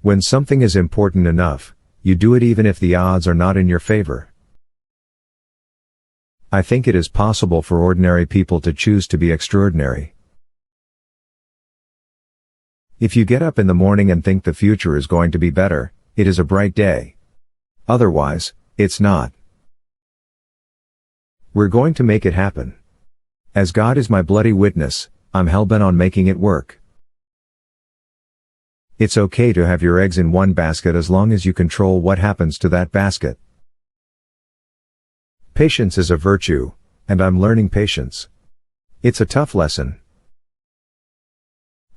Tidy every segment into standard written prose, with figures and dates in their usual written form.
When something is important enough, you do it even if the odds are not in your favor. I think it is possible for ordinary people to choose to be extraordinary. If you get up in the morning and think the future is going to be better, it is a bright day. Otherwise, it's not. We're going to make it happen. As God is my bloody witness, I'm hellbent on making it work. It's okay to have your eggs in one basket as long as you control what happens to that basket. Patience is a virtue, and I'm learning patience. It's a tough lesson.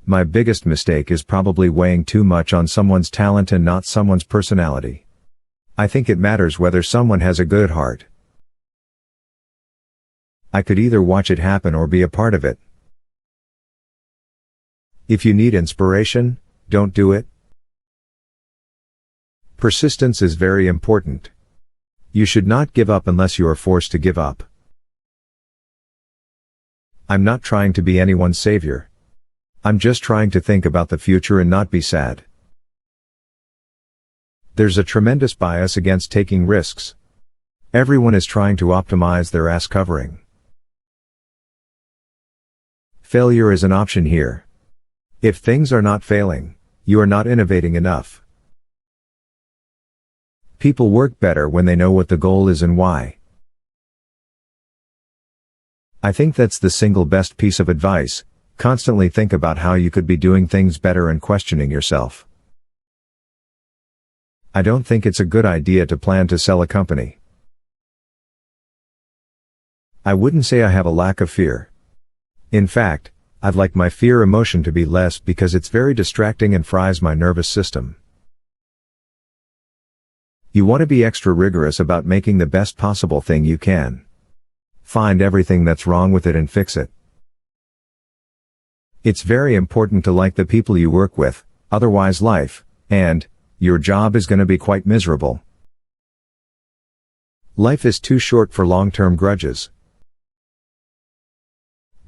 My biggest mistake is probably weighing too much on someone's talent and not someone's personality. I think it matters whether someone has a good heart. I could either watch it happen or be a part of it. If you need inspiration, don't do it. Persistence is very important. You should not give up unless you are forced to give up. I'm not trying to be anyone's savior. I'm just trying to think about the future and not be sad. There's a tremendous bias against taking risks. Everyone is trying to optimize their ass covering. Failure is an option here. If things are not failing, you are not innovating enough. People work better when they know what the goal is and why. I think that's the single best piece of advice. Constantly think about how you could be doing things better and questioning yourself. I don't think it's a good idea to plan to sell a company. I wouldn't say I have a lack of fear. In fact, I'd like my fear emotion to be less because it's very distracting and fries my nervous system. You want to be extra rigorous about making the best possible thing you can. Find everything that's wrong with it and fix it. It's very important to like the people you work with, otherwise life, and your job is going to be quite miserable. Life is too short for long-term grudges.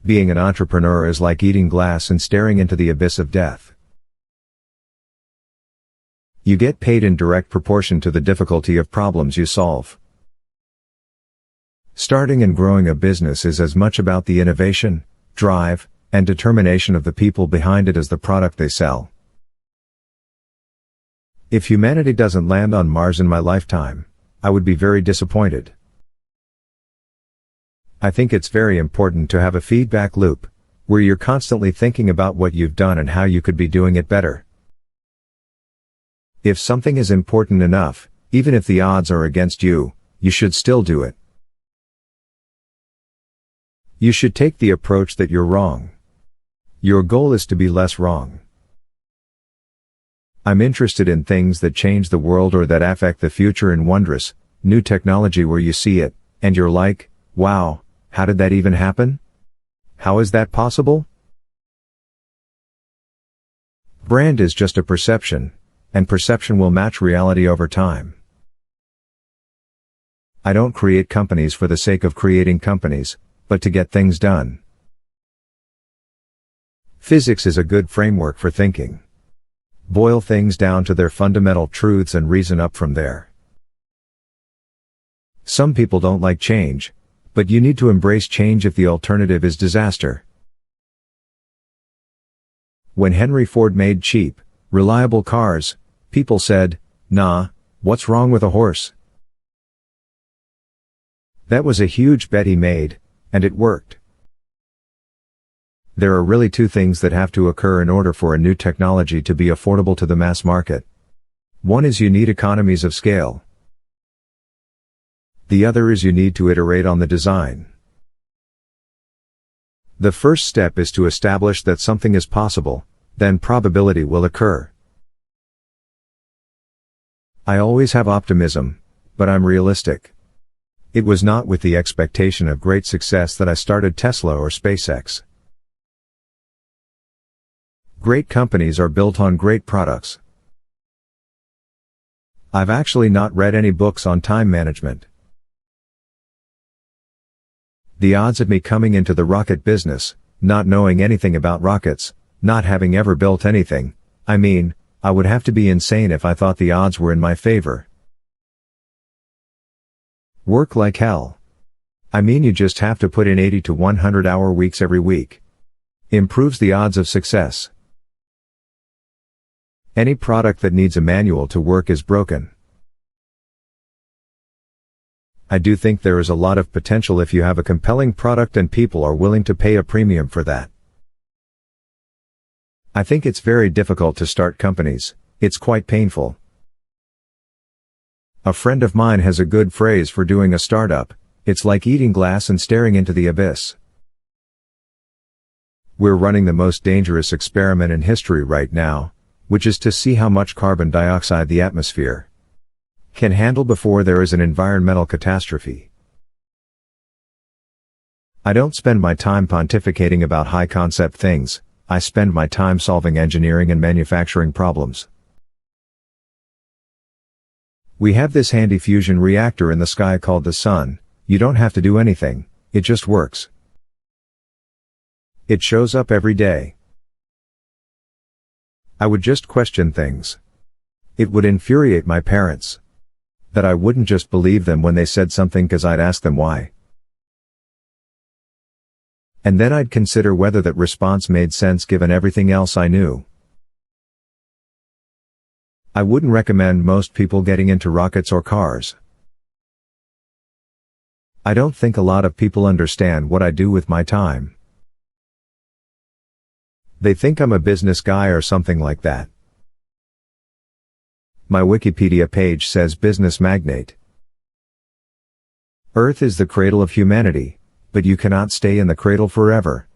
Being an entrepreneur is like eating glass and staring into the abyss of death. You get paid in direct proportion to the difficulty of problems you solve. Starting and growing a business is as much about the innovation, drive, and determination of the people behind it as the product they sell. If humanity doesn't land on Mars in my lifetime, I would be very disappointed. I think it's very important to have a feedback loop, where you're constantly thinking about what you've done and how you could be doing it better. If something is important enough, even if the odds are against you, you should still do it. You should take the approach that you're wrong. Your goal is to be less wrong. I'm interested in things that change the world or that affect the future in wondrous, new technology where you see it, and you're like, wow, how did that even happen? How is that possible? Brand is just a perception, and perception will match reality over time. I don't create companies for the sake of creating companies, but to get things done. Physics is a good framework for thinking. Boil things down to their fundamental truths and reason up from there. Some people don't like change, but you need to embrace change if the alternative is disaster. When Henry Ford made cheap, reliable cars, people said, "Nah, what's wrong with a horse?" That was a huge bet he made, and it worked. There are really two things that have to occur in order for a new technology to be affordable to the mass market. One is you need economies of scale. The other is you need to iterate on the design. The first step is to establish that something is possible, then probability will occur. I always have optimism, but I'm realistic. It was not with the expectation of great success that I started Tesla or SpaceX. Great companies are built on great products. I've actually not read any books on time management. The odds of me coming into the rocket business, not knowing anything about rockets, not having ever built anything, I would have to be insane if I thought the odds were in my favor. Work like hell. I mean, you just have to put in 80 to 100 hour weeks every week. Improves the odds of success. Any product that needs a manual to work is broken. I do think there is a lot of potential if you have a compelling product and people are willing to pay a premium for that. I think it's very difficult to start companies. It's quite painful. A friend of mine has a good phrase for doing a startup. It's like eating glass and staring into the abyss. We're running the most dangerous experiment in history right now, which is to see how much carbon dioxide the atmosphere can handle before there is an environmental catastrophe. I don't spend my time pontificating about high-concept things. I spend my time solving engineering and manufacturing problems. We have this handy fusion reactor in the sky called the sun. You don't have to do anything, it just works. It shows up every day. I would just question things. It would infuriate my parents. That I wouldn't just believe them when they said something because I'd ask them why. And then I'd consider whether that response made sense given everything else I knew. I wouldn't recommend most people getting into rockets or cars. I don't think a lot of people understand what I do with my time. They think I'm a business guy or something like that. My Wikipedia page says business magnate. Earth is the cradle of humanity, but you cannot stay in the cradle forever.